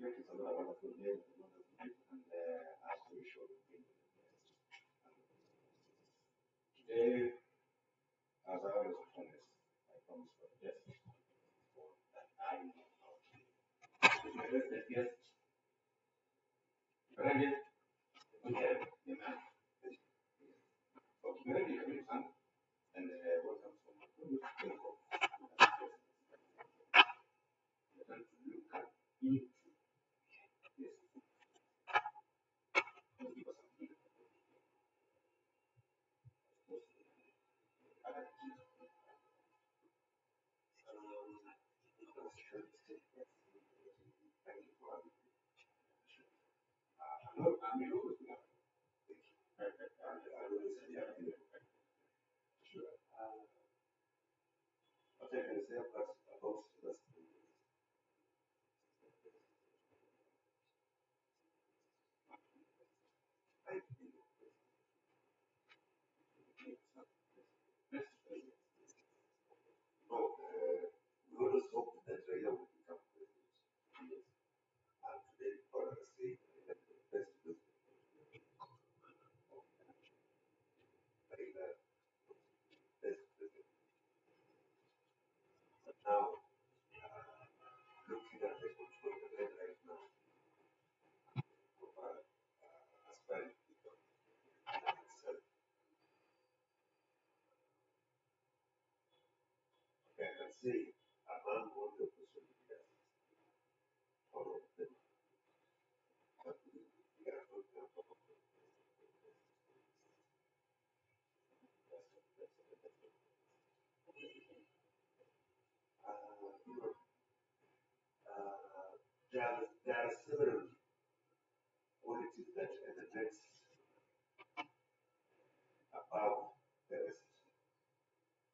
it's another wonderful day, and as usual, today, as I always promise, I promise for the guest that I know how to do. My resident guest, Kiberenge, the man. So, Kiberenge, come in, son, and welcome to my beautiful. We're going to look at into this. Let's give us some feedback. Look, I'm your host now. I really said, yeah, sure. Okay, and say about this. No, we always hope that Raila will become president. Yes. And today, for us, say that the best president of Raila, best president. But now, looking at the control of the red right now, of aspiring to become itself, okay, I can say among all the opportunities, all of them, but we are not going to you know, there are several qualities that elevates above the rest.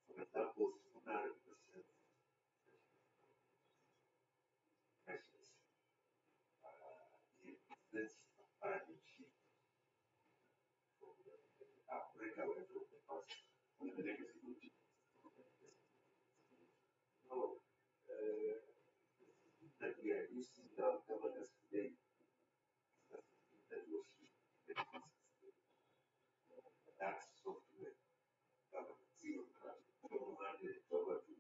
For example, Sifuna represents precious. He represents a paradigm shift from a break away from the past and the legacy. No, that we are using our governance today that was that's software governance. From handed it over to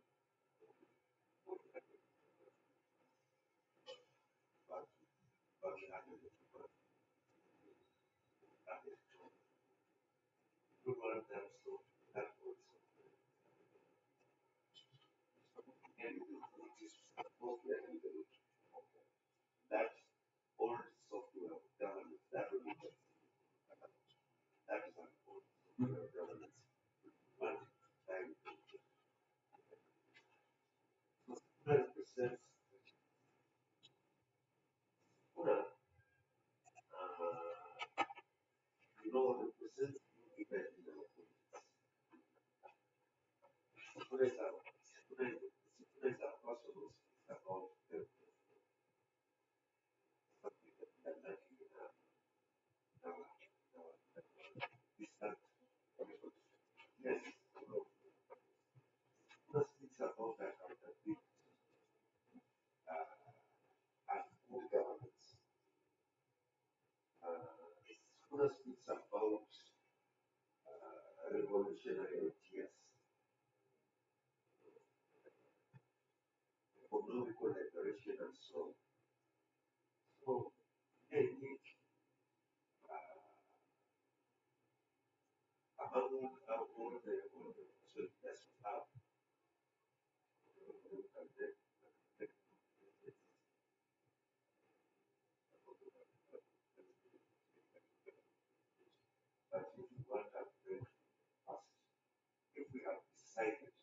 but we handed it over to learn them so that was and it is software and that old software of governance that will be that is an old software of governance. One time so 100% Sifuna, represents event in our politics. Sifuna is our personal speaks about something that lacking in our distant yes, Sifuna speaks about accountability and good governance. Sifuna speaks about revolutionary ideas, economical liberation, and so on. So, they need among all the opportunities we have, but if we want to upgrade fast, if we have decided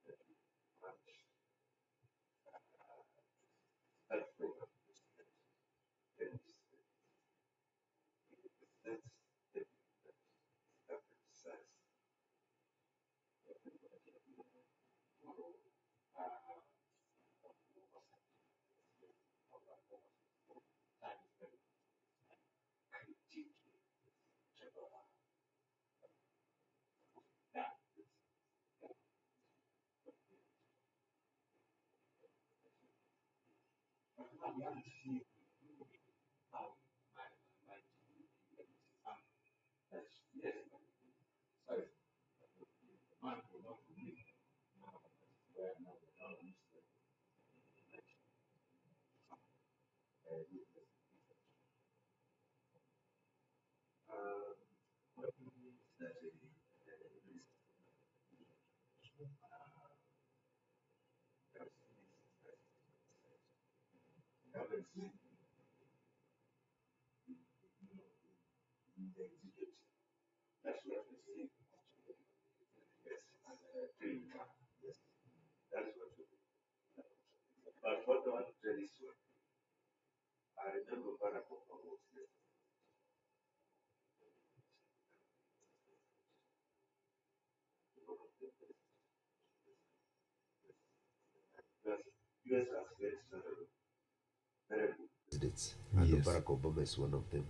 that we want that program, then That's what we see. Yes, and yes, that is what we do. But what I want to tell is what I remember Barack Obama was this. Because US has very very good presidents, and Yes. Barack Obama is one of them.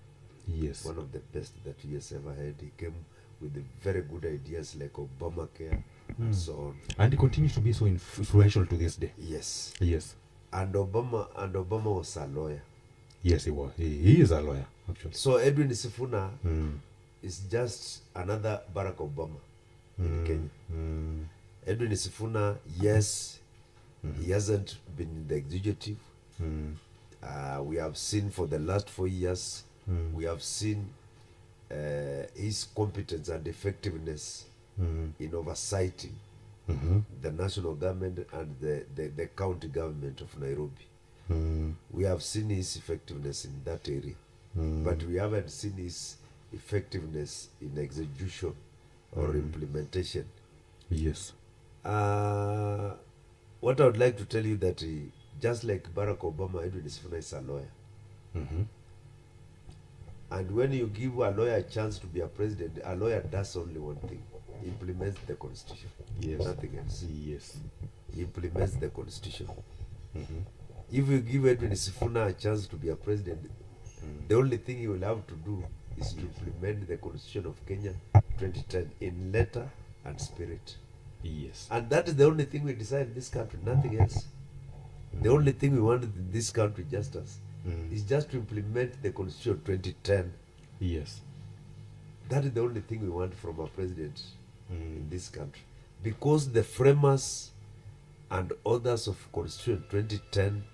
Yes. One of the best that US ever had. He came with the very good ideas like Obamacare and so on. And he continues to be so influential to this day. Yes. Yes. And Obama was a lawyer. Yes, he was. He is a lawyer, actually. So Edwin Sifuna is just another Barack Obama in Kenya. Edwin Sifuna, yes, he hasn't been in the executive. We have seen for the last 4 years, we have seen his competence and effectiveness in oversighting the national government and the county government of Nairobi. We have seen his effectiveness in that area, but we haven't seen his effectiveness in execution or implementation. Yes. What I would like to tell you that just like Barack Obama, Edwin Sifuna is a lawyer. And when you give a lawyer a chance to be a president, a lawyer does only one thing: implements the constitution. Yes. Nothing else. Yes. He implements the constitution. If you give Edwin Sifuna a chance to be a president, the only thing he will have to do is to implement the constitution of Kenya 2010 in letter and spirit. Yes. And that is the only thing we decide in this country, nothing else. The only thing we want in this country, just us, is just to implement the constitution 2010. Yes. That is the only thing we want from a president in this country. Because the framers and authors of Constitution 2010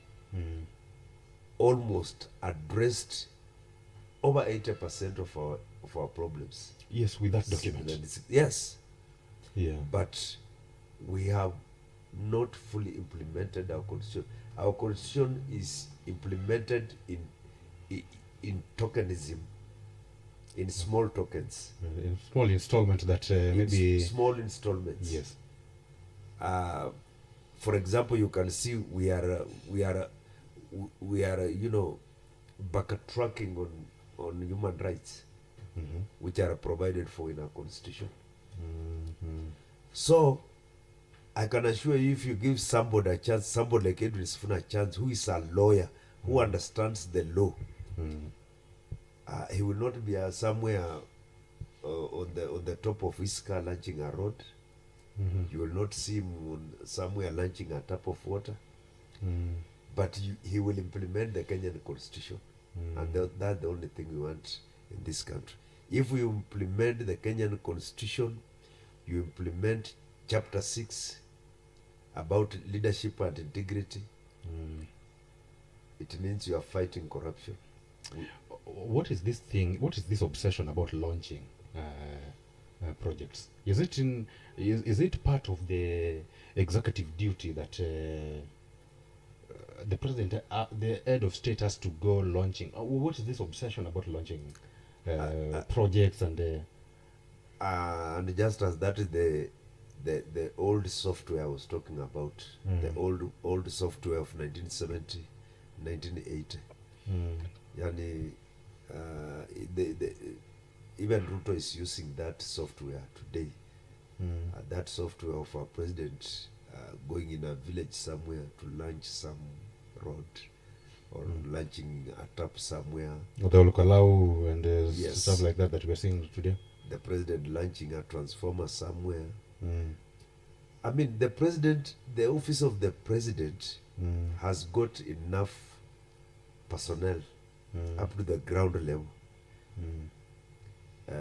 almost addressed over 80% of our problems. Yes, with that document. Yes. Yeah. But we have not fully implemented our constitution. Our constitution is implemented in tokenism, in small tokens, In small installment that maybe small installments. Yes. For example, you can see we are backtracking on human rights, which are provided for in our constitution. So I can assure you, if you give somebody a chance, somebody like Edwin Sifuna a chance, who is a lawyer, who understands the law, he will not be somewhere on the top of his car launching a road. You will not see him somewhere launching a tap of water. But he will implement the Kenyan constitution. And that's the only thing we want in this country. If we implement the Kenyan constitution, you implement chapter 6 about leadership and integrity, it means you are fighting corruption. What is this thing? What is this obsession about launching projects? Is it part of the executive duty that the president, the head of state, has to go launching? What is this obsession about launching projects and just as that is the old software I was talking about, the old software of 1970, 1980. Yani, even Ruto is using that software today. That software of our president going in a village somewhere to launch some road or launching a tap somewhere. or the Olukalau and Yes. stuff like that we're seeing today? The president launching a transformer somewhere. I mean, the office of the president has got enough personnel up to the ground level.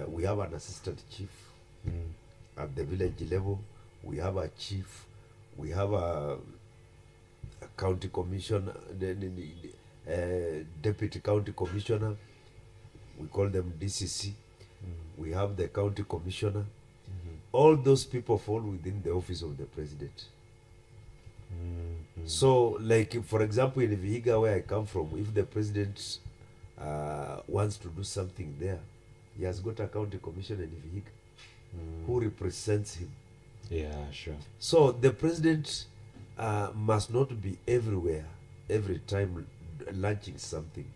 We have an assistant chief at the village level. We have a chief. We have a county commissioner, deputy county commissioner. We call them DCC. We have the county commissioner. All those people fall within the office of the president. So, like, for example, in Vihiga, where I come from, if the president wants to do something there, he has got a county commissioner in Vihiga who represents him. Yeah, sure. So the president must not be everywhere every time launching something.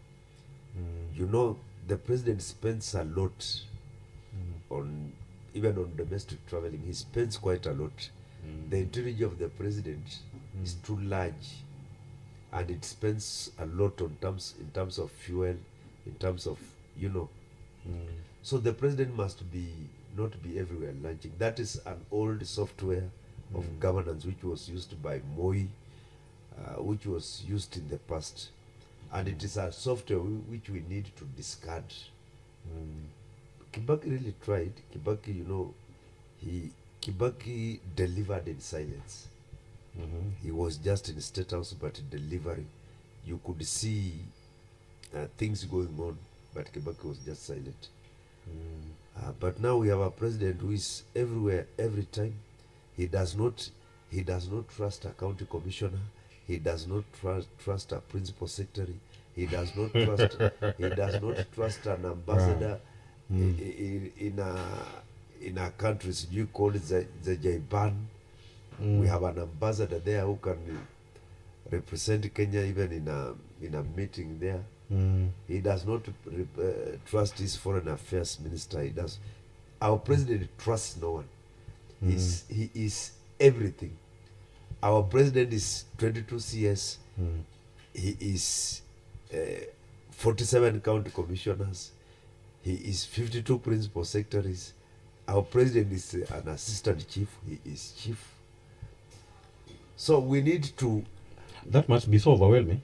You know, the president spends a lot on, even on domestic traveling. He spends quite a lot. The interior of the president is too large, and it spends a lot on in terms of fuel, in terms of, you know. So the president must not be everywhere launching. That is an old software of governance which was used by Moi, which was used in the past, and it is a software which we need to discard. Kibaki really tried. Kibaki, you know, Kibaki delivered in silence. He was just in State House, but delivering. You could see things going on, but Kibaki was just silent. But now we have a president who is everywhere, every time. He does not trust a county commissioner. He does not trust a principal secretary. He does not trust. He does not trust an ambassador in a country. You call it the Jaiban. We have an ambassador there who can represent Kenya even in a meeting there. He does not trust his foreign affairs minister. He does. Our president trusts no one. He is everything. Our president is 22 CS. He is 47 county commissioners. He is 52 principal secretaries. Our president is an assistant chief. He is chief. So we need to... That must be so overwhelming.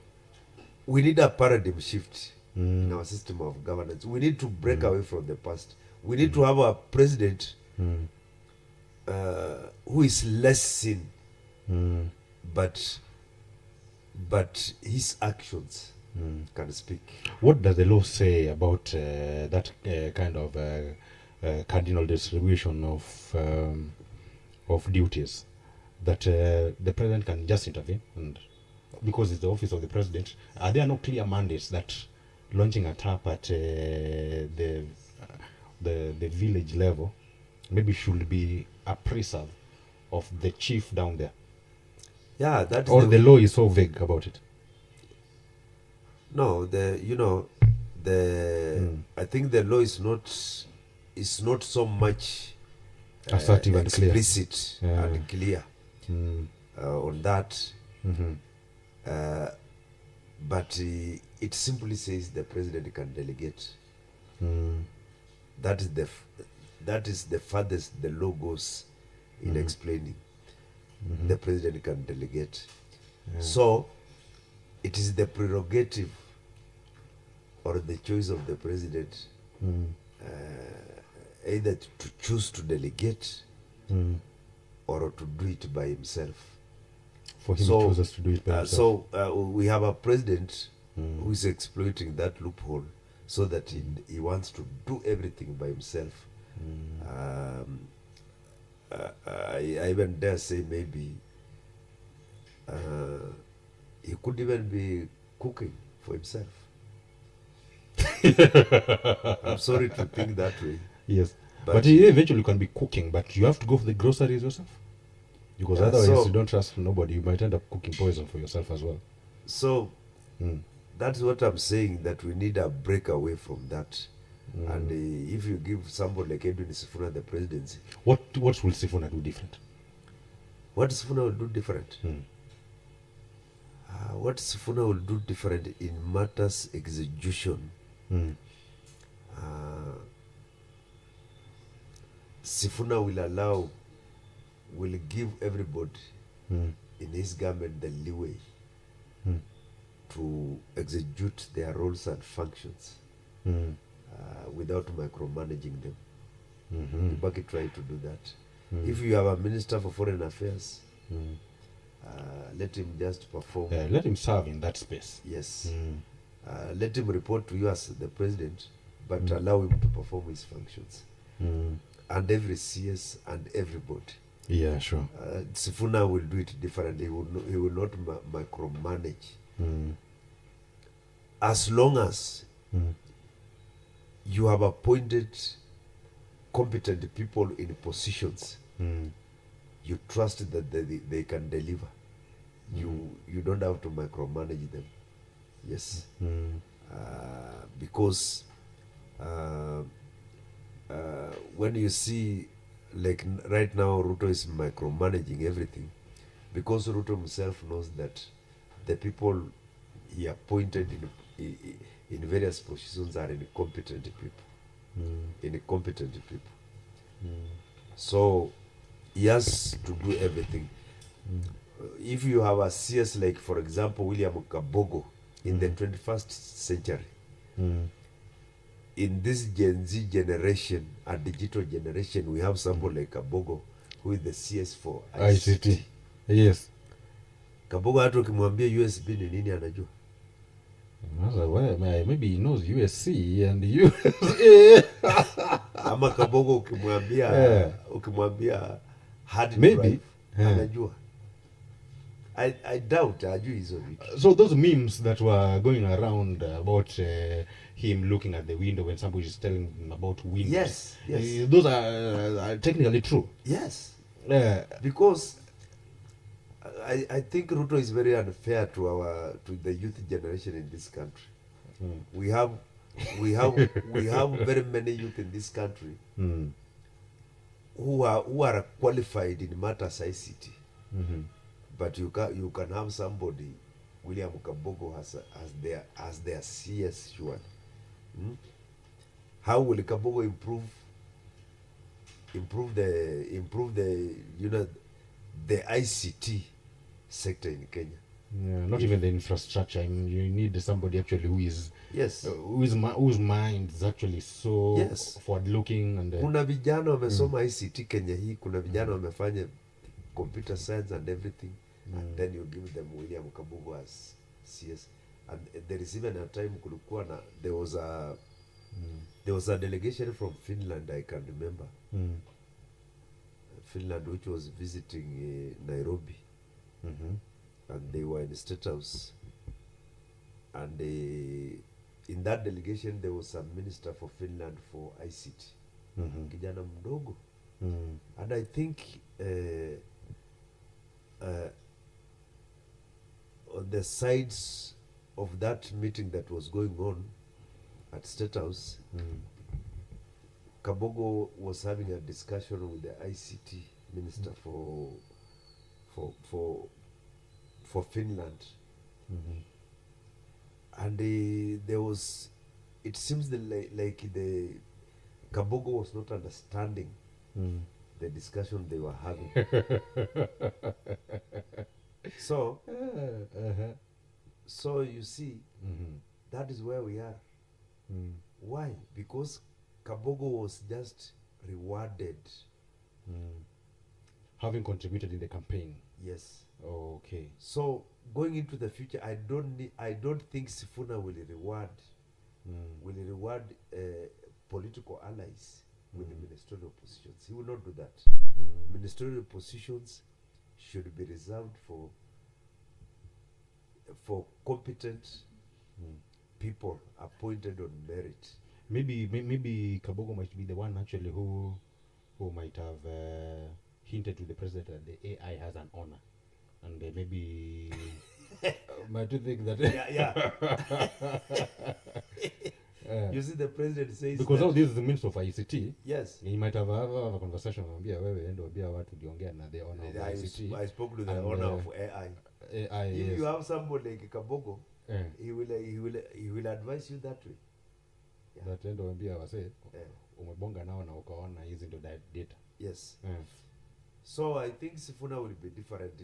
We need a paradigm shift in our system of governance. We need to break away from the past. We need to have a president who is less seen, but his actions can speak. What does the law say about that kind of cardinal distribution of duties? That the president can just intervene, and because it's the office of the president, are there no clear mandates that launching a tap at the village level maybe should be a preserve of the chief down there? Yeah, that is or the law is so vague about it. No, I think the law is not so much assertive and clear, explicit and clear on that. But it simply says the president can delegate. That is the farthest the law goes in explaining. The president can delegate. So it is the prerogative or the choice of the president either to choose to delegate or to do it by himself. For him, he chooses to do it by himself. We have a president who is exploiting that loophole so that he wants to do everything by himself. I even dare say maybe he could even be cooking for himself. I'm sorry to think that way. Yes, but he eventually can be cooking, but you have to go for the groceries yourself. Because otherwise you don't trust nobody. You might end up cooking poison for yourself as well. So that's what I'm saying, that we need a breakaway from that. And if you give somebody like Edwin Sifuna the presidency, what will Sifuna do different? What Sifuna will do different? What Sifuna will do different in matters execution? Sifuna will give everybody in his government the leeway to execute their roles and functions without micromanaging them. Kibaki tried to do that. If you have a minister for foreign affairs, let him just perform. Let him serve in that space. Yes. Let him report to you as the president, but allow him to perform his functions. And every CS and everybody. Yeah, sure. Sifuna will do it differently. He will not micromanage. As long as you have appointed competent people in positions, you trust that they can deliver. You don't have to micromanage them. Yes. Because when you see, like right now, Ruto is micromanaging everything, because Ruto himself knows that the people he appointed in various positions are incompetent people. So he has to do everything. If you have a CS like, for example, William Kabogo in the 21st century, in this Gen Z generation, a digital generation, we have somebody like Kabogo who is the CS for ICT. Yes. Kabogo hata ukimwambia USB ni nini anajua. Maybe he knows USC and USA. Ama Kabogo ukimwambia hard maybe drive anajua. I doubt ajui hizo vitu. So those memes that were going around about him looking at the window when somebody is telling him about windows. Yes. Those are technically true. Yes. Because I think Ruto is very unfair to the youth generation in this country. We have very many youth in this country who are qualified in matters ICT. But you can have somebody, William Kabogo as their CS sure. How will Kabogo improve the the ICT sector in Kenya? Not even the infrastructure. I mean, you need somebody actually who is whose mind is actually so forward looking. And kuna vijana wamesoma ICT Kenya hii, kuna vijana wamefanya computer science and everything, and then you give them William Kabogo as CS. And there is even a time there was a delegation from Finland, I can remember. Finland, which was visiting Nairobi, and they were in the State House, and in that delegation there was a minister for Finland for ICT, kijana mdogo, and I think on the sides of that meeting that was going on at State House, Kabogo was having a discussion with the ICT minister for Finland, and it seems like the Kabogo was not understanding the discussion they were having. So you see, that is where we are. Why? Because Kabogo was just rewarded, having contributed in the campaign. Yes. Okay. So going into the future, I don't think Sifuna will reward political allies with the ministerial positions. He will not do that. Ministerial positions should be reserved for competent people appointed on merit. Maybe Kabogo might be the one actually who might have hinted to the president that the AI has an honor, and maybe might you think that you see, the president says because all this is the means of ICT. Yes, he might have a conversation with the honor of ICT. I spoke to the honor of AI. If you have somebody like Kabogo, he will advise you that way. That endo ambia wase umebonga nao na ukaona hizi ndo data. Yes. So I think Sifuna will be different.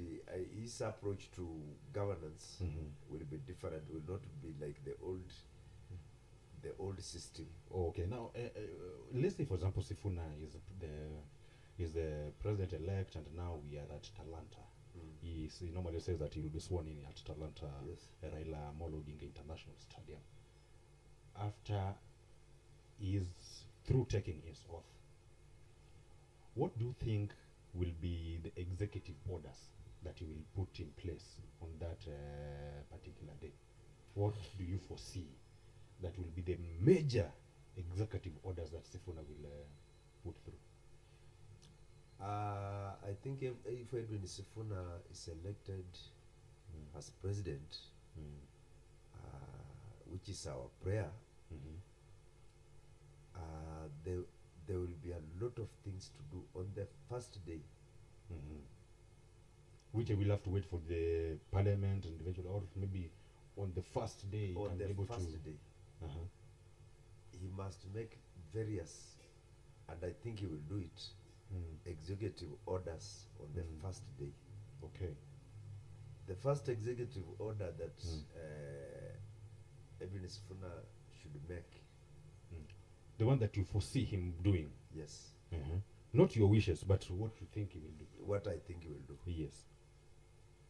His approach to governance will be different. Will not be like the old system. Okay, now let's say, for example, Sifuna is the president-elect, and now we are at Talanta. He normally says that he will be sworn in at Talanta, Yes. Raila Amolo Odinga International Stadium. After he is through taking his oath, what do you think will be the executive orders that he will put in place on that particular day? What do you foresee that will be the major executive orders that Sifuna will put through? I think if Edwin Sifuna is elected as president, which is our prayer, there will be a lot of things to do on the first day. Which we'll have to wait for the parliament and eventually, or maybe on the first day. On the able first to day, he must make various, and I think he will do it, executive orders on the first day. Okay. The first executive order that Edwin Sifuna should make, The one that you foresee him doing. yes, Not your wishes, but what you think he will do. what I think he will do Yes.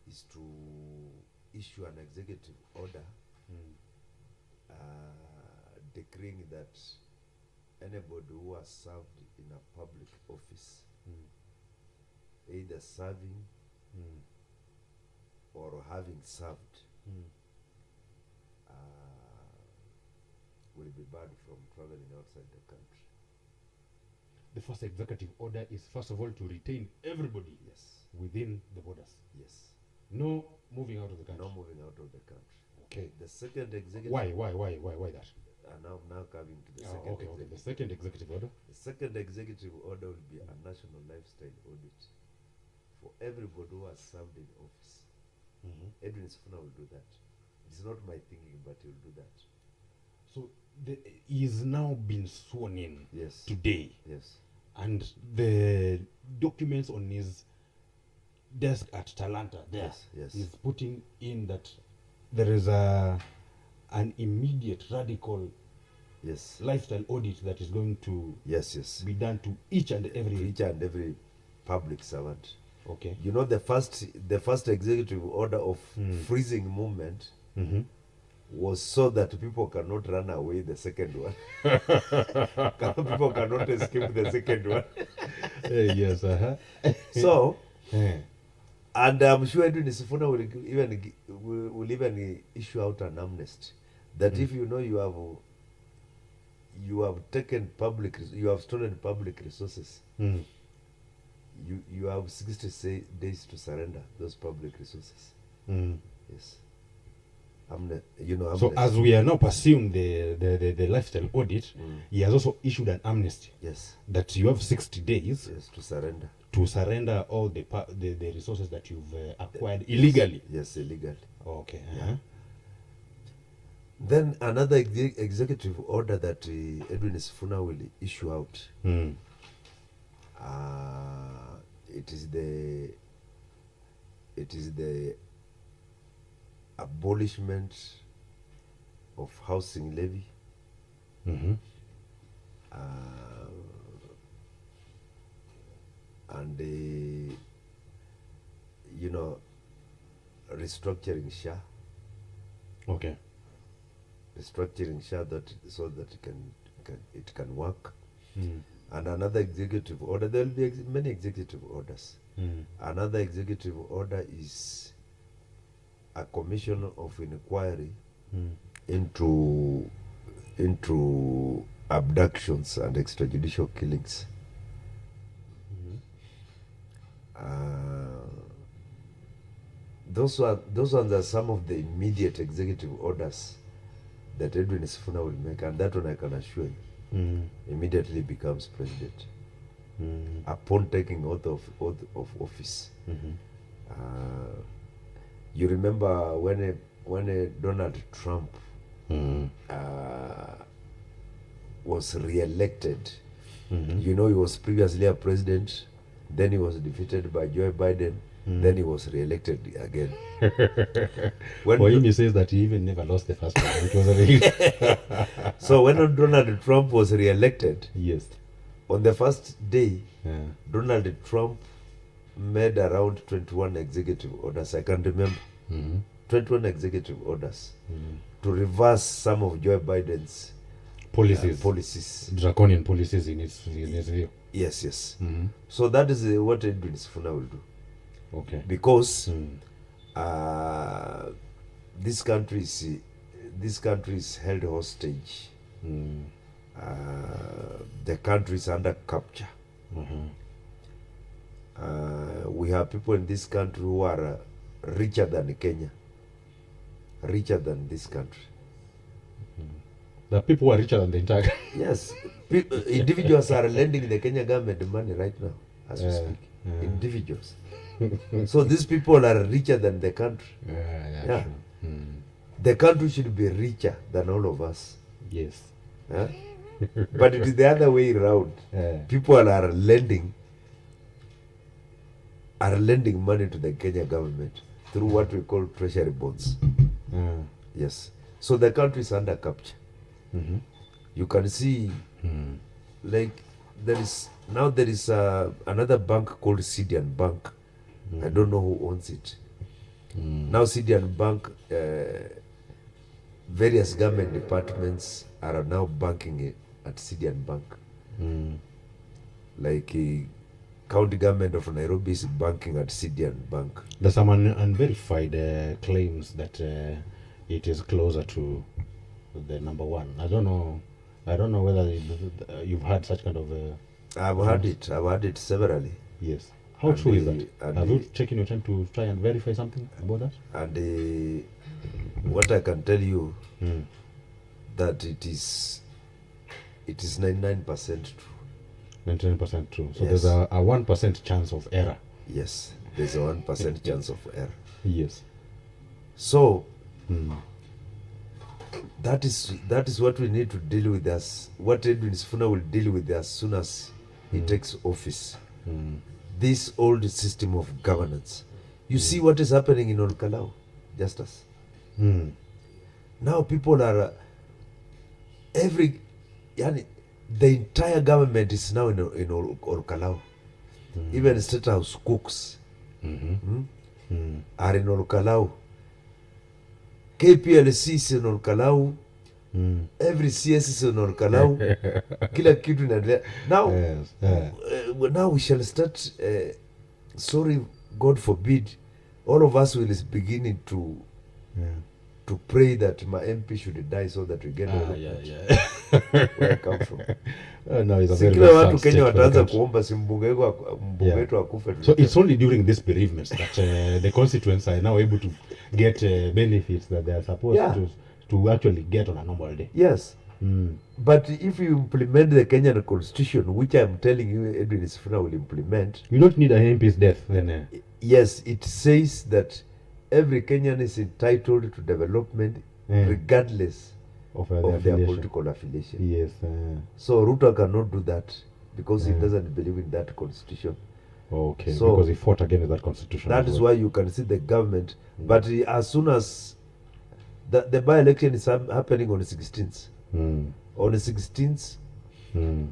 is to issue an executive order decreeing that anybody who has served in a public office, either serving or having served, will be barred from traveling outside the country. The first executive order is, first of all, to retain everybody Yes, within the borders. yes. No moving out of the country. No moving out of the country. Okay. The second executive. Why that? Now coming to the second Okay. executive. The second executive order. The second executive order will be a national lifestyle audit for everybody who has served in office. Edwin Sifuna will do that. It's not my thinking, but he'll do that. So he's now been sworn in Yes. today, Yes. and the documents on his desk at Talanta there, Yes. he's putting in that there is an immediate radical Yes. lifestyle audit that is going to Yes. be done to each and To every. each and every public servant. Okay. You know, the first executive order of freezing movement was so that people cannot run away the second one. People cannot escape the second one. Yes. So, Eh. and I'm sure Edwin Sifuna will even issue out an amnesty that if you know you have taken you have stolen public resources, you have 60 days to surrender those public resources. Yes. So as we are now pursuing the lifestyle audit, he has also issued an amnesty yes, that you have 60 days yes, to surrender. to surrender all the resources that you've acquired illegally. Yes, illegally. Okay. Then another executive order that Edwin Sifuna will issue out. It is the abolishment of housing levy. And restructuring SHA. Okay. Restructuring SHA so that it can work. And another executive order, there will be many executive orders. Another executive order is a commission of inquiry into abductions and extrajudicial killings. Those ones are some of the immediate executive orders that Edwin Sifuna will make, and that one I can assure you immediately becomes president upon taking oath of office. You remember when Donald Trump was re-elected, he was previously a president, then he was defeated by Joe Biden, then he was re-elected again. For him, he says that he even never lost the first one. It was a real So when Donald Trump was re-elected, yes. on the first day, Yeah. Donald Trump made around 21 executive orders. I can remember 21 executive orders to reverse some of Joe Biden's policies. Draconian policies in his view. Yes, yes. So that is what Edwin Sifuna will do. Okay. Because this country is held hostage. The country is under capture. We have people in this country who are richer than Kenya, richer than this country. The people who are richer than the entire Yes, individuals are lending the Kenya government money right now as we speak. Individuals. So these people are richer than the country. Yeah. The country should be richer than all of us. Yes. Huh? But it is the other way around. People are lending money to the Kenya government through what we call treasury bonds. Yes. So the country is under capture. You can see, like there is another bank called Sidian Bank. I don't know who owns it. Now Sidian Bank, various government departments are now banking it at Sidian Bank. Like county government of Nairobi is banking at Sidian Bank. There's some unverified claims that it is closer to the number one. I don't know whether you've had such kind of. I've had it severally. Yes. How true is that? and Have you taken your time to try and verify something about that? And what I can tell you that it is 99% true. 99% true. So Yes. there's a 1% chance of error. Yes, there's a 1% chance of error. Yes. So that is what we need to deal with what Edwin Sifuna will deal with as soon as he takes office. This old system of governance. You see what is happening in Olkalau, Justice. Now people are the entire government is now in Olkalau. Even State House cooks are in Olkalau. KPLC is in Olkalau. Every CS is in Olkalau. Kila kitu inaendelea. Now, Yes. now we shall start. Sorry, God forbid, all of us will is beginning to pray that my MP should die so that we get where I come from. No, it's a Si very kila sad watu state Kenya for the wataanza country. kuomba si mbunge wetu akufe. So it's only during these bereavements that the constituents are now able to get benefits that they are supposed to actually get on a normal day. Yes. But if you implement the Kenyan constitution, which I'm telling you Edwin Sifuna will implement, You don't need an MP's death then. yes, it says that every Kenyan is entitled to development regardless Of of their their affiliation. political affiliation. Yes. So Ruto cannot do that because he doesn't believe in that constitution. Okay. So, because he fought against that constitution. That as is well. why you can see the government. But as soon as the by-election is happening on the 16th, on the 16th,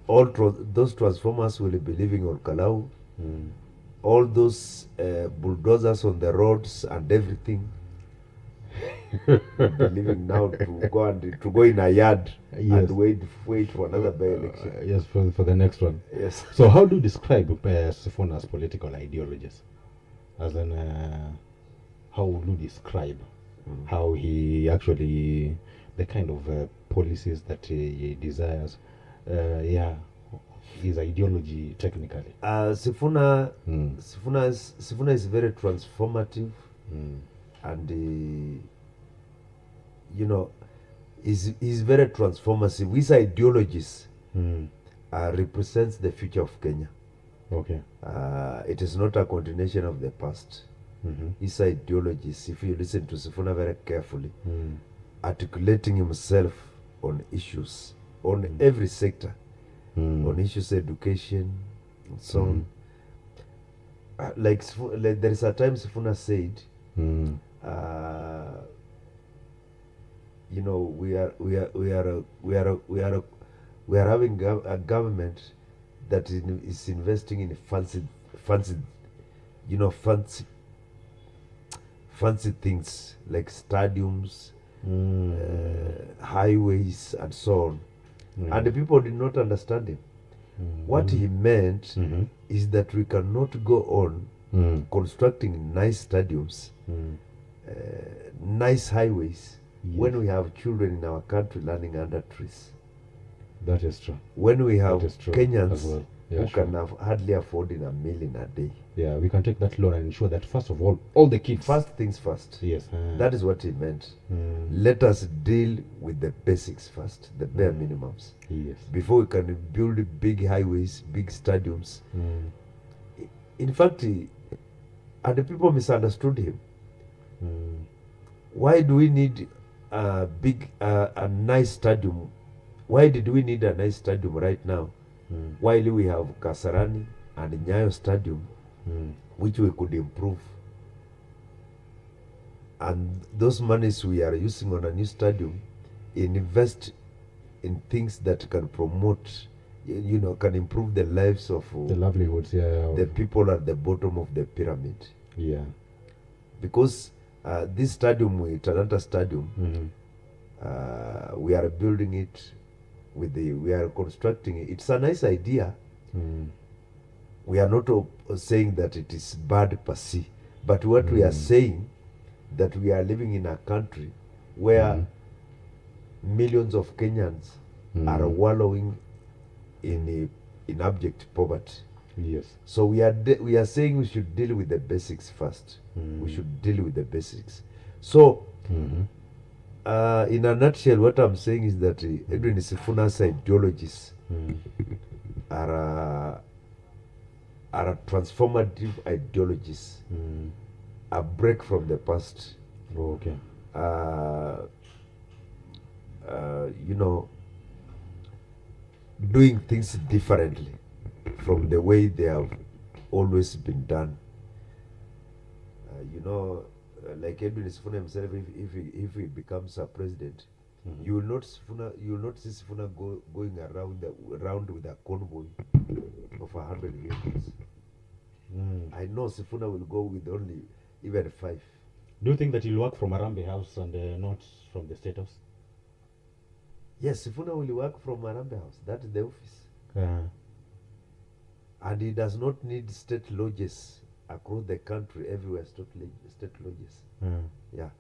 all those transformers will be leaving on Kalau. All those bulldozers on the roads and everything will be leaving now to go in a yard and wait for another by-election. Yes, for the next one. Yes. So how do you describe Sifuna's political ideologies? As in, how would you describe how he actually, the kind of policies that he desires, his ideology technically? Sifuna is very transformative, and he's very transformative. His ideologies represents the future of Kenya. Okay. It is not a continuation of the past. His ideologies, if you listen to Sifuna very carefully, articulating himself on issues, on every sector, on issues education, and so on. like there is a time Sifuna said, Mm. you know, we are having a government that is investing in fancy, you know, fancy things like stadiums, highways, and so on. And the people did not understand him. What he meant Mm-hmm. is that we cannot go on constructing nice stadiums, nice highways, when Yes. we have children in our country learning under trees. That is true. When we have is true Kenyans as well. Yeah, who sure. can hardly afford in $1 million a day. Yeah, we can take that loan and ensure that first of all the kids. First things first. Yes. That is what he meant. Mm. Let us deal with the basics first, the bare minimums, Yes. before we can build big highways, big stadiums. Mm. In fact, and the people misunderstood him. Mm. Why do we need a nice stadium? Why did we need a nice stadium right now, while we have Kasarani and Nyayo Stadium, which we could improve? And those monies we are using on a new stadium, invest in things that can promote, you know, can improve the lives of The livelihoods, yeah. the people at the bottom of the pyramid. Yeah. Because this stadium, Talanta Stadium, we are building it we are constructing it. It's a nice idea. We are not saying that it is bad per se, but what we are saying that we are living in a country where millions of Kenyans are wallowing in abject poverty. Yes. So we are saying we should deal with the basics first. We should deal with the basics. So, in a nutshell, what I'm saying is that Edwin Sifuna's ideologies are transformative ideologies, a break from the past. Okay. You know, doing things differently from the way they have always been done. You know, like Edwin Sifuna himself, if he becomes a president, you will not see Sifuna going around with a convoy of 100 vehicles. I know Sifuna will go with only even 5. Do you think that he'll work from Arambe House and not from the State House? Yes, Sifuna will work from Arambe House. That is the office. And he does not need state lodges across the country, everywhere state lodges. Yeah.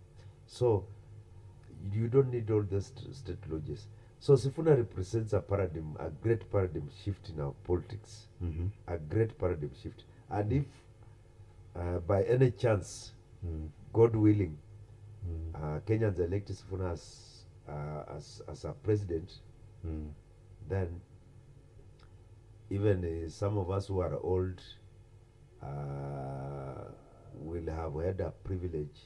So you don't need all those state lodges. So Sifuna represents a great paradigm shift in our politics. A great paradigm shift. And if by any chance, God willing, Kenyans elect Sifuna as a president, then even some of us who are old will have had a privilege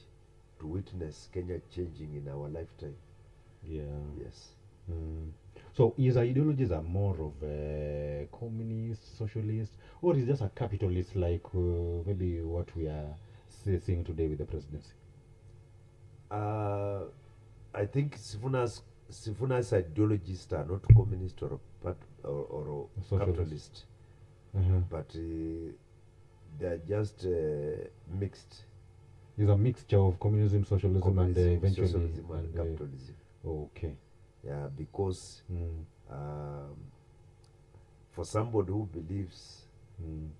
to witness Kenya changing in our lifetime. Yeah. Yes. So his ideologies are more of a communist, socialist, or is just a capitalist like maybe what we are seeing today with the presidency? I think Sifuna's ideologies are not communist or capitalist, but they are just mixed. It's a mixture of communism, socialism, and eventually socialism and capitalism. Okay. Yeah, because for somebody who believes, and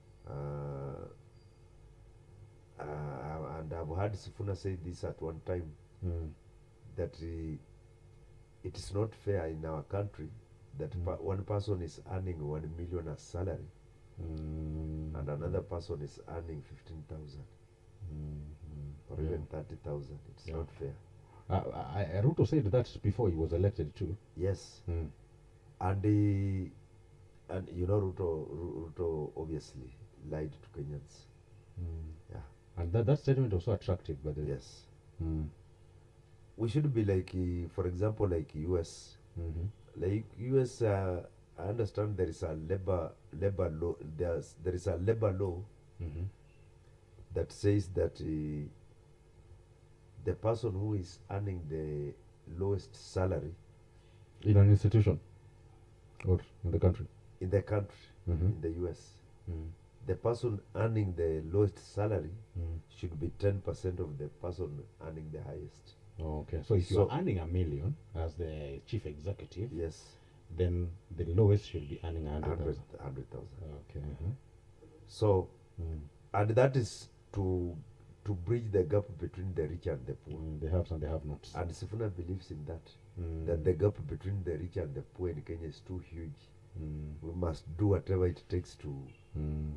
I've heard Sifuna say this at one time, that it is not fair in our country that one person is earning 1 million as salary and another person is earning 15,000 or even 30,000. It's not fair. Ruto said that before he was elected too. Yes. And you know, Ruto obviously lied to Kenyans. Yeah. And that statement was so attractive, by the way. Yes. We should be like, for example, like US. Like US, I understand there is a labor law. There is a labor law that says that the person who is earning the lowest salary In an institution or in the country. in the country, Mhm. in the US, Mm. the person earning the lowest salary Mm. should be 10% of the person earning the highest. Okay, so if you're So- earning $1 million as the chief executive, Yes, then the lowest should be earning 100,000. 100,000. Okay. So, Mm. and that is to bridge the gap between the rich and the poor. The haves and the have-nots. And Sifuna believes in that, Mm. that the gap between the rich and the poor in Kenya is too huge. Mm. We must do whatever it takes to Mm.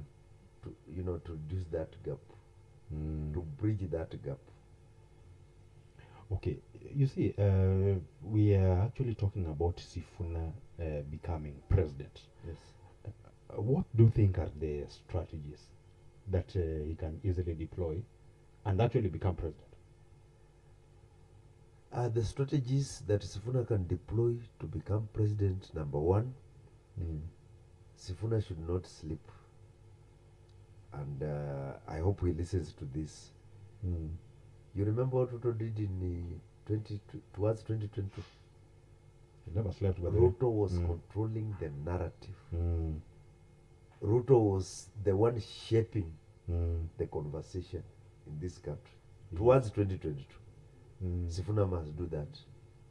to reduce that gap, Mm. to bridge that gap. Okay, you see, we are actually talking about Sifuna becoming president. Yes. What do you think are the strategies that he can easily deploy and actually become president? The strategies that Sifuna can deploy to become president, number one, Mm. Sifuna should not sleep. And I hope he listens to this. Mm. You remember what Ruto did in towards 2022? He never slept by the way. Ruto was Mm. controlling the narrative. Mm. Ruto was the one shaping Mm. the conversation in this country Yeah. towards 2022. Mm. Sifuna must do that.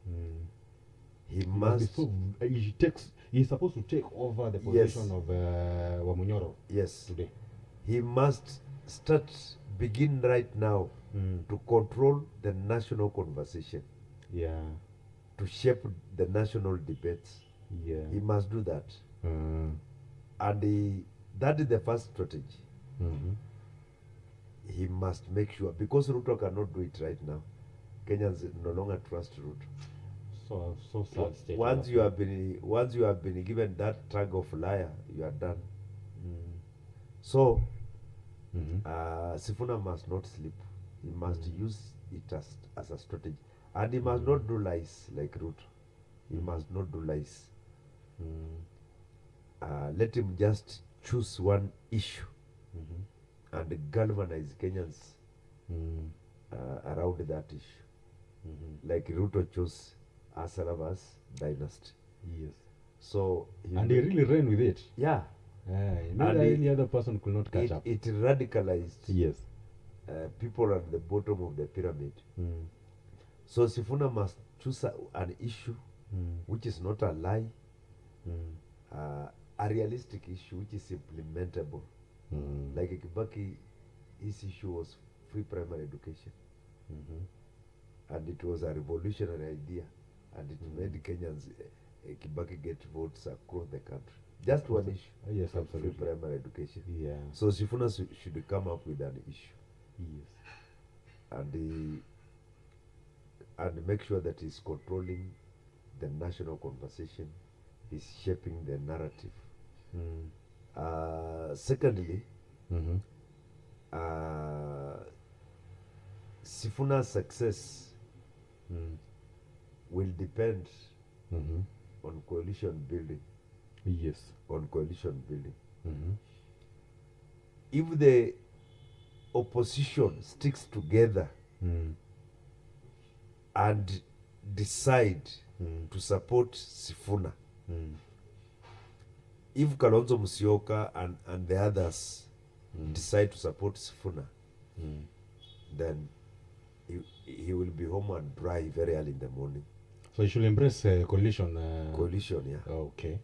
Mm. He He must be must. so, he's supposed to take over the Yes. position of Wamunyoro Yes. today. He must begin right now Mm. to control the national conversation, Yeah. to shape the national debates. Yeah. He must do that. Mm. And that is the first strategy. Mm-hmm. He must make sure, because Ruto cannot do it right now. Kenyans no longer trust Ruto. So sad state. Once you have been given that tag of liar, you are done. Mm. So Mm-hmm. Sifuna must not sleep. He must Mm. use it as a strategy, and he must not do lies like Ruto. He must not do lies. Mm. Let him just choose one issue Mm-hmm. and galvanize Kenyans Mm. around that issue. Mm-hmm. Like Ruto chose Asaravas dynasty. Yes. So And he really ran with it. yeah, Neither he- any other person could not catch up. it radicalized Yes. people at the bottom of the pyramid. Mm. So Sifuna must choose an issue Mm. which is not a lie, Mm. a realistic issue which is implementable. Mm. Like Kibaki, his issue was free primary education, Mm-hmm. and it was a revolutionary idea, and it Mm. made Kenyans Kibaki get votes across the country. Just one issue, Yes, free absolutely. primary education. Yeah. So Sifuna should come up with an issue Yes. and make sure that he's controlling the national conversation, he's shaping the narrative. Mm. Secondly, Mm-hmm. Sifuna's success Mm. will depend Mm-hmm. on coalition building. Yes. On coalition building. Mm-hmm. If the opposition sticks together Mm. and decide Mm. to support Sifuna, Mm. if Kalonzo Musyoka and the others Mm. decide to support Sifuna, Mm. then he will be home and dry very early in the morning. So you should embrace coalition. Coalition, yeah. Okay.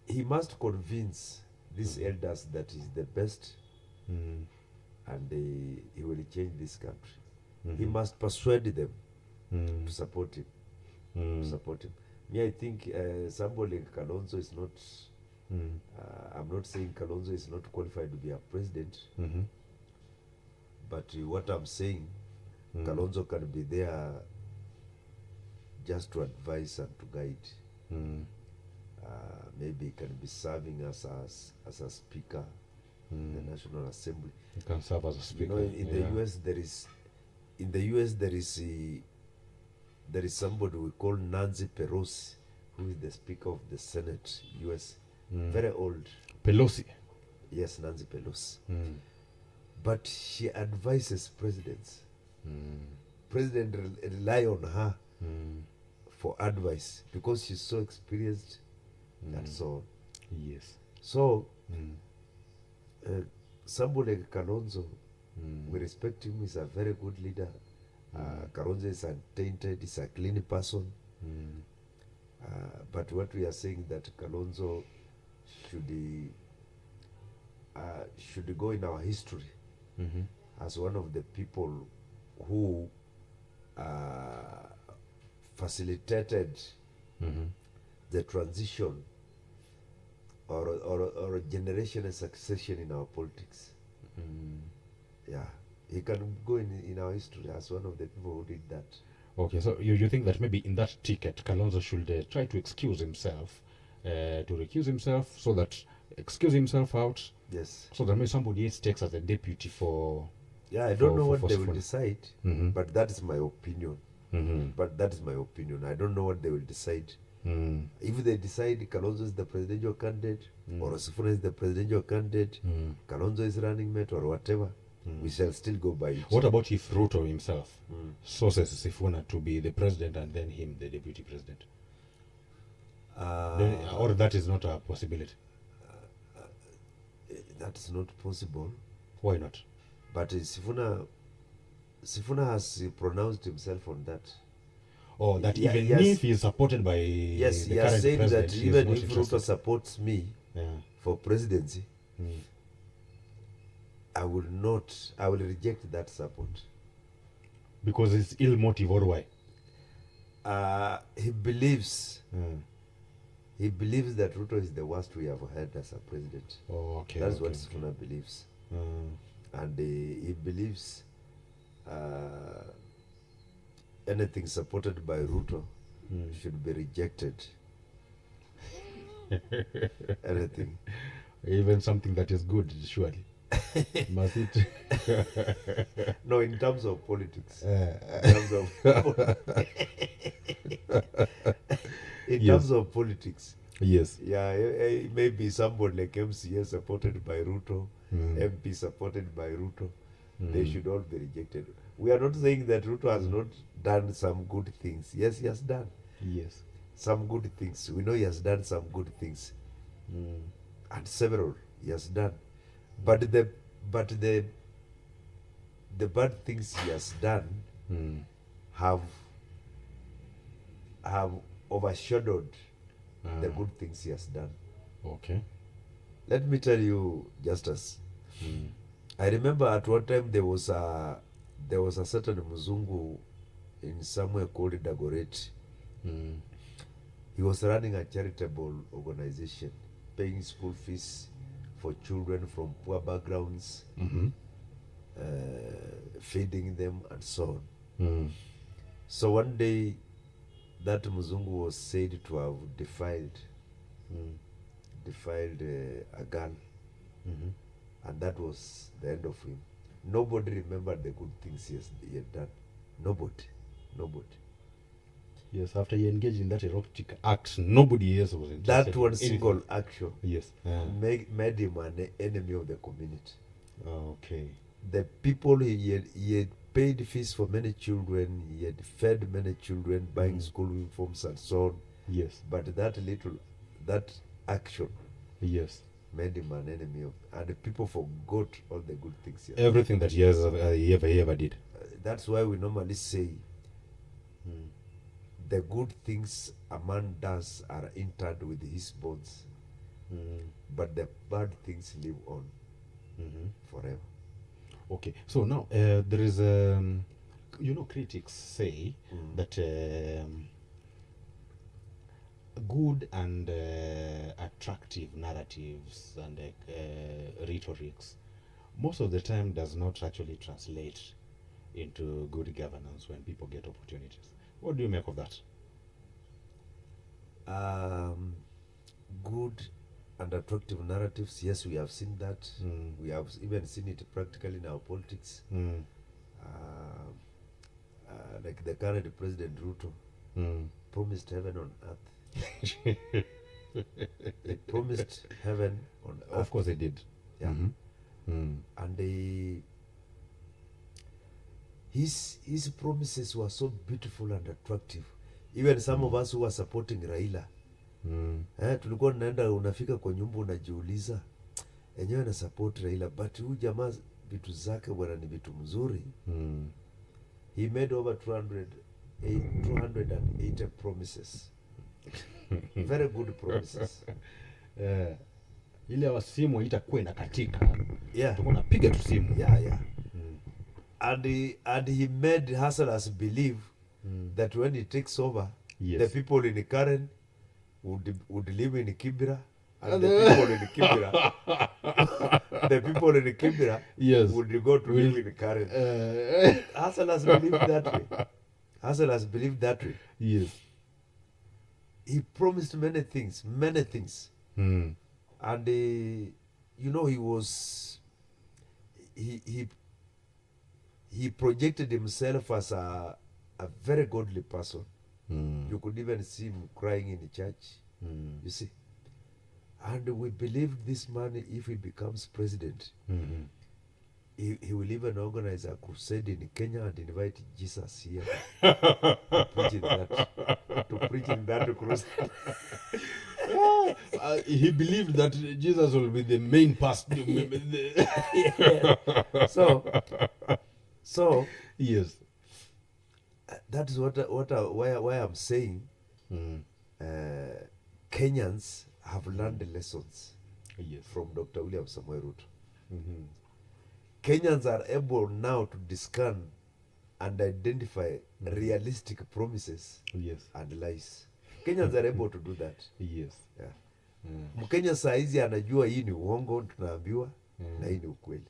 He must convince these elders that he's the best, Mm. and he will change this country. Mm-hmm. He must persuade them Mm. to support him. Mm. To support him. Me, I think somebody like Kalonzo is not. Mm. I'm not saying Kalonzo is not qualified to be a president, Mm-hmm. but what I'm saying, Mm. Kalonzo can be there just to advise and to guide. Mm. Maybe he can be serving as a speaker in the Mm. National Assembly. You can serve as a You speaker. know, in the US there is somebody we call Nancy Pelosi, who is the Speaker of the Senate, US. Mm. Very old. Pelosi. Yes, Nancy Pelosi. But she advises presidents. President rely on her for advice because she's so experienced and so on. Yes. So somebody like Kalonzo, we respect him. He's a very good leader. Kalonzo is untainted. He's a clean person. But what we are saying that Kalonzo should go in our history as one of the people who facilitated the transition or a generational succession in our politics. Yeah, he can go in our history as one of the people who did that. Okay, so you think that maybe in that ticket, Kalonzo should try to excuse himself, to recuse himself, so that excuse himself out, Yes. so that maybe somebody else takes as a deputy for. Yeah, I don't know what for they will Sifuna. decide, but that is my opinion. But that is my opinion. I don't know what they will decide. If they decide Kalonzo is the presidential candidate, or Sifuna is the presidential candidate, Kalonzo is running mate, or whatever, we shall still go by it. What about if Ruto himself sources Sifuna to be the president and then him the deputy president? Or that is not a possibility? That is not possible. Why not? But Sifuna has pronounced himself on that. Oh, that Yeah, even yes. if he is supported by Yes, the he has current said president, that he is even not if interested. Ruto supports me for presidency, I will reject that support. Because it's ill motive, or why? He believes that Ruto is the worst we have had as a president. Oh, okay. That's okay, what okay. Sifuna believes. And he believes anything supported by Ruto should be rejected. Anything. Even something that is good, surely. Must it? No, in terms of politics. In Yes. terms of politics. Yes. Yeah, maybe somebody like MCA supported by Ruto, MP supported by Ruto, they should all be rejected. We are not saying that Ruto has not done some good things. Yes, he has done Yes. some good things. We know he has done some good things, and several he has done. But the bad things he has done have overshadowed the good things he has done. Okay. Let me tell you, Justice. I remember at one time there was a certain Muzungu in somewhere called Dagoretti. He was running a charitable organization, paying school fees for children from poor backgrounds, feeding them and so on. So one day, that Muzungu was said to have defiled a girl, and that was the end of him. Nobody remembered the good things he had done. Nobody. Yes, after he engaged in that erotic act, nobody else was interested. That in one anything. single action Yes. made him an enemy of the community. Okay. The people he had paid fees for many children, he had fed many children, buying school uniforms and so on. Yes. But that action Yes. made him an enemy of, and the people forgot all the good things he had. Everything that he ever did. That's why we normally say the good things a man does are interred with his bones, but the bad things live on forever. Okay, so now there is, critics say that good and attractive narratives and rhetorics most of the time does not actually translate into good governance when people get opportunities. What do you make of that? Good and attractive narratives, yes, we have seen that. We have even seen it practically in our politics. Like the current President Ruto promised heaven on earth. He promised heaven on earth. Of course, they did. Yeah. Mm. And his promises were so beautiful and attractive. Even some of us who were supporting Raila, tulikuwa naenda, unafika kwa nyumba unajiuliza, enyewe na support Raila, but huyu jamaa vitu zake bwana ni vitu mzuri. He made over 280 promises. Very good promises. Ile wa simu itakuwa inakatika. Yeah. Tuko napiga tu simu. Yeah. And he made hustlers believe that when he takes over, Yes. the people in Karen would live in Kibera, and the people in Kibera, the people in Kibera Yes. would go to live in Karen. Hustlers believe that way. Hustlers believe that way. Yes. He promised many things. And you know, he projected himself as a very godly person. You could even see him crying in the church. You see. And we believed this man, if he becomes president, he will even organize a crusade in Kenya and invite Jesus here to preach in that crusade. He believed that Jesus will be the main pastor. So Yes. that is why I'm saying Kenyans have learned the lessons Yes. from Dr. William Samoei Ruto. Kenyans are able now to discern and identify realistic promises Yes. and lies. Kenyans are able to do that. Yes. Yeah. Mkenya saa hizi anajua hii ni uongo tunaambiwa na hii ni ukweli.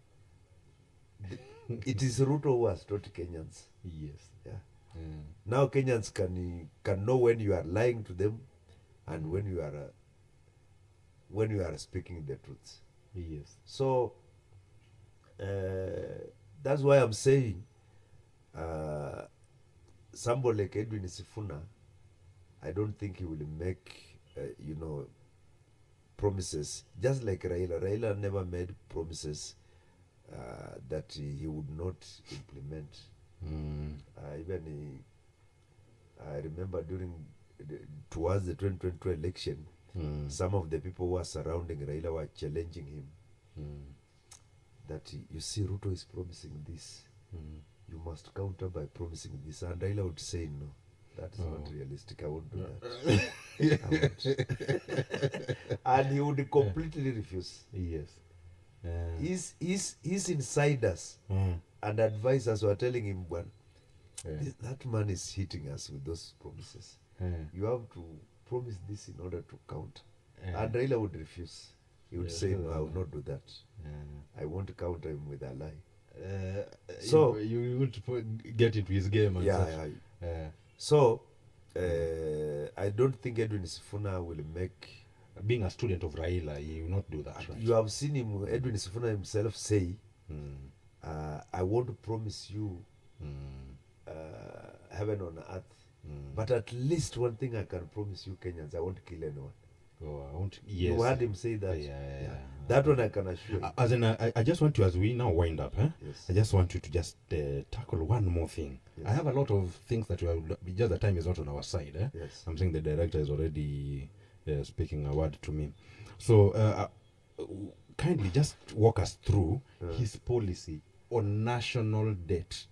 It is Ruto who has taught Kenyans. Yes. Yeah. Now Kenyans can know when you are lying to them and when you are speaking the truth. Yes. So that's why I'm saying somebody like Edwin Sifuna, I don't think he will make promises just like Raila. Raila never made promises that he would not implement. I remember towards the 2022 election, some of the people who were surrounding Raila were challenging him. That you see, Ruto is promising this. You must counter by promising this. And Raila would say, no, that is not realistic. I won't do that. I won't. And he would completely refuse. Yes. His insiders and advisors were telling him, well, that man is hitting us with those promises. You have to promise this in order to counter. And Raila would refuse. He would say, no, I will not do that. I won't counter him with a lie. So you would get into his game. And so I don't think Edwin Sifuna will make. Being a student of Raila, he will not do that. Right? You have seen him, Edwin Sifuna himself, say, I want to promise you heaven on earth. But at least one thing I can promise you, Kenyans, I won't kill anyone. Oh, I won't. Yes. You heard him say that. Yeah. That one I can assure you. As in, I just want to, as we now wind up, Yes. I just want you to just tackle one more thing. Yes. I have a lot of things that just the time is not on our side. Yes. I'm saying the director is already speaking a word to me. So kindly just walk us through his policy on national debt.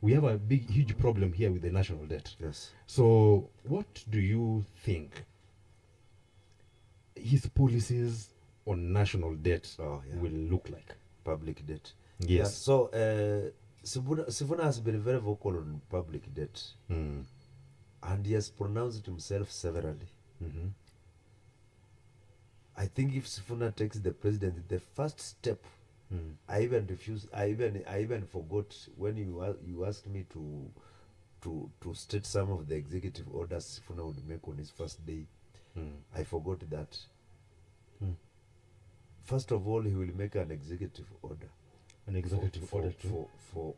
We have a huge problem here with the national debt. Yes. So what do you think his policies on national debt will look like? Public debt. Yes. Yeah, so Sifuna has been very vocal on public debt. And he has pronounced himself severally. I think if Sifuna takes the presidency, the first step, I even refused. I even forgot when you asked me to state some of the executive orders Sifuna would make on his first day. I forgot that. First of all, he will make an executive order. An executive order for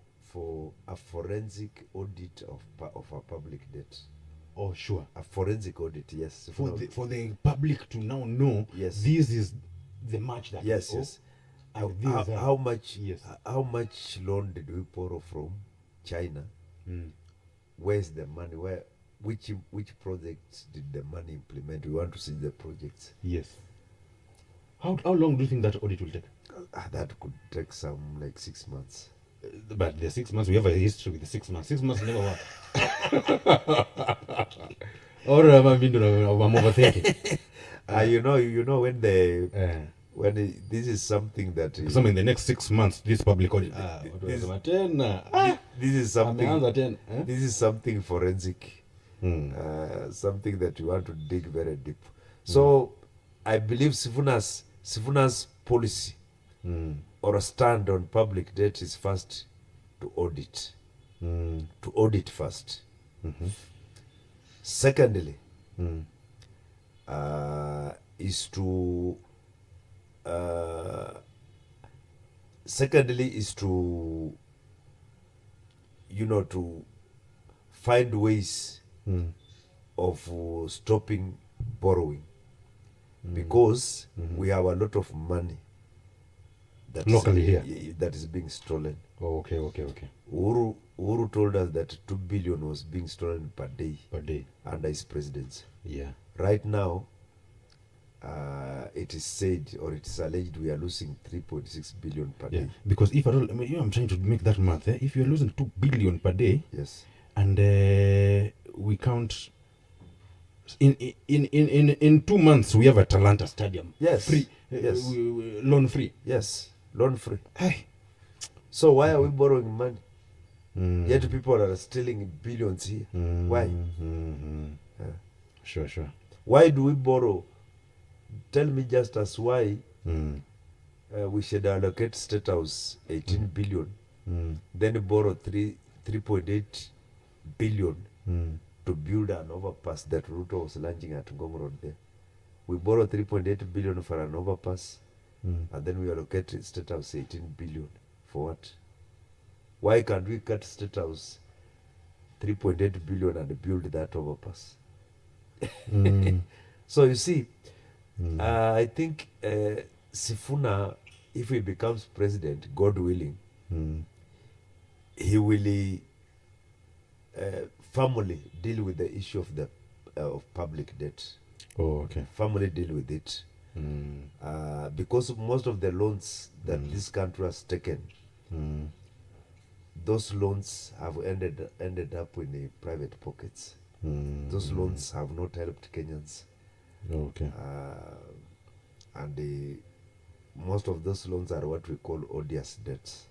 a forensic audit of our public debt. Oh, sure. A forensic audit, yes. For the public to now know, yes, this is the match that yes. how much Yes. how much loan did we borrow from China? Where's the money? Which projects did the money implement? We want to see the projects. Yes. How long do you think that audit will take? That could take some like 6 months. But the 6 months, we have a history with the 6 months. 6 months never work. Or I'm overthinking. You know when this is something that Some in the next 6 months, this public audit. this is Ameanza something tena, eh? this is something forensic, Hmm. something that you want to dig very deep. So I believe Sifuna's policy or a stand on public debt is first to audit. To audit first. Secondly, is to to find ways of stopping borrowing, because we have a lot of money that Locally here. that is being stolen. Oh, okay. Uhuru told us that 2 billion was being stolen per day Per day. under his presidency. Yeah. Right now, it is said or it is alleged we are losing 3.6 billion per Yeah. day. Because if at all, I'm trying to make that math. If you're losing 2 billion per day, Yes. and we count in 2 months we have a Talanta Stadium. Yes. Free. Yes. Loan free. Yes. Loan free. Hey. So why are we borrowing money? Yet people are stealing billions here. Why? Sure. Why do we borrow? Tell me just as why we should allocate State House 18 billion, then borrow 3.8 billion to build an overpass that Ruto was launching at Ngong Road there. We borrow 3.8 billion for an overpass, and then we allocate State House 18 billion. For what? Why can't we cut State House 3.8 billion and build that overpass? So you see, I think Sifuna, if he becomes president, God willing, he will firmly deal with the issue of the of public debt. Oh, okay. Firmly deal with it, because most of the loans that this country has taken, those loans have ended up in the private pockets. Those loans have not helped Kenyans. Okay. And most of those loans are what we call odious debts.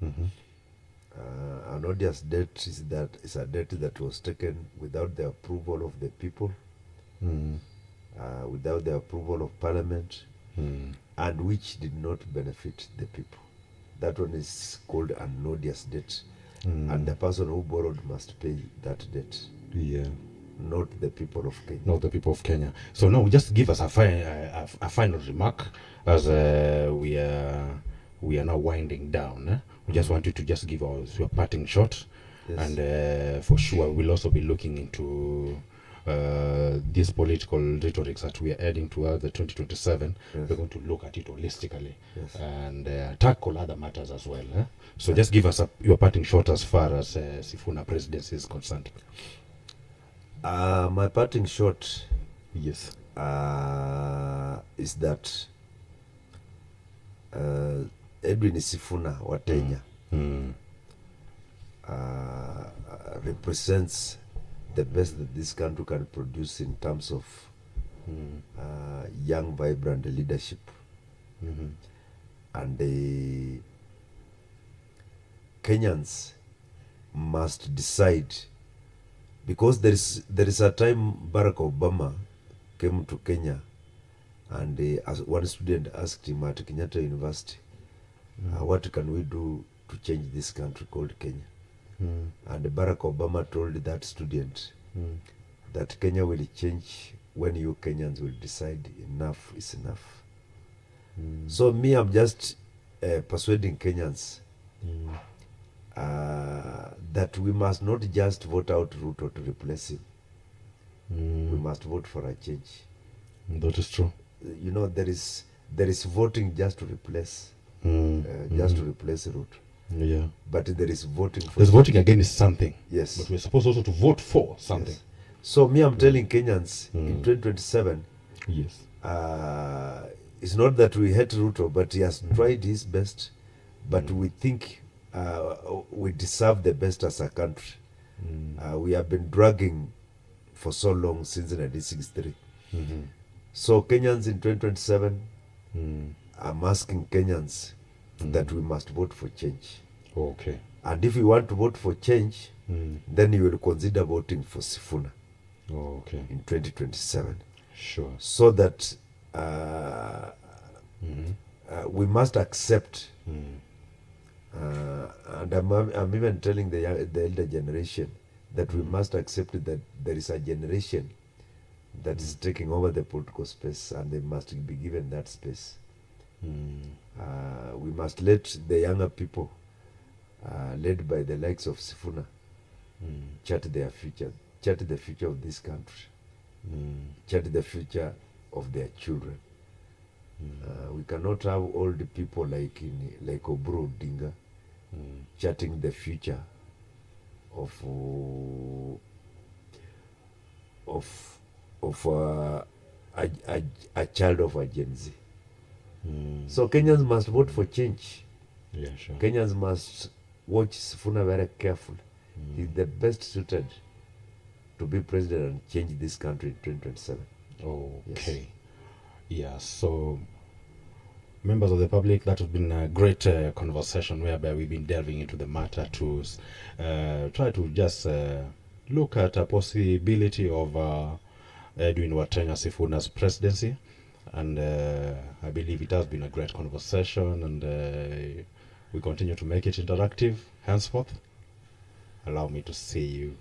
An odious debt is a debt that was taken without the approval of the people, without the approval of Parliament, and which did not benefit the people. That one is called an odious debt, and the person who borrowed must pay that debt. Yeah. Not the people of Kenya. Not the people of Kenya. So now just give us a final remark as we are now winding down. We just want you to just give us your parting shot. Yes. And for sure we'll also be looking into these political rhetorics that we are adding to the 2027. Yes. We're going to look at it holistically. Yes. And tackle other matters as well. So just give us your parting shot as far as Sifuna Presidency is concerned. My parting shot, Yes. is that Edwin Sifuna wa Kenya represents the best that this country can produce in terms of young, vibrant leadership. And the Kenyans must decide, because there is a time Barack Obama came to Kenya, and as one student asked him at Kenyatta University, what can we do to change this country called Kenya? And Barack Obama told that student that Kenya will change when you Kenyans will decide enough is enough. So me, I'm just persuading Kenyans that we must not just vote out Ruto to replace him. We must vote for a change. That is true. There is voting just to replace. just to replace Ruto. Yeah. But there is voting for There's voting against something. Yes. But we're supposed also to vote for something. Yes. So me, I'm telling Kenyans in 2027, Yes. it's not that we hate Ruto, but he has tried his best. But we think we deserve the best as a country. We have been dragging for so long since 1963. So Kenyans in 2027, I'm asking Kenyans that we must vote for change. Okay. And if you want to vote for change, then you will consider voting for Sifuna Okay. in 2027. Sure. So that we must accept, and I'm even telling the elder generation that we must accept that there is a generation that is taking over the political space, and they must be given that space. We must let the younger people, led by the likes of Sifuna, chart their future, chart the future of this country, chart the future of their children. We cannot have old people like Oburu Odinga charting the future of a child of a Gen Z. So Kenyans must vote for change. Yeah, sure. Kenyans must watch Sifuna very carefully. He's the best suited to be president and change this country in 2027. Okay. Yeah, so members of the public, that has been a great conversation whereby we've been delving into the matter to try to just look at a possibility of Edwin Watenya Sifuna's presidency. And I believe it has been a great conversation, and we continue to make it interactive henceforth. Allow me to see you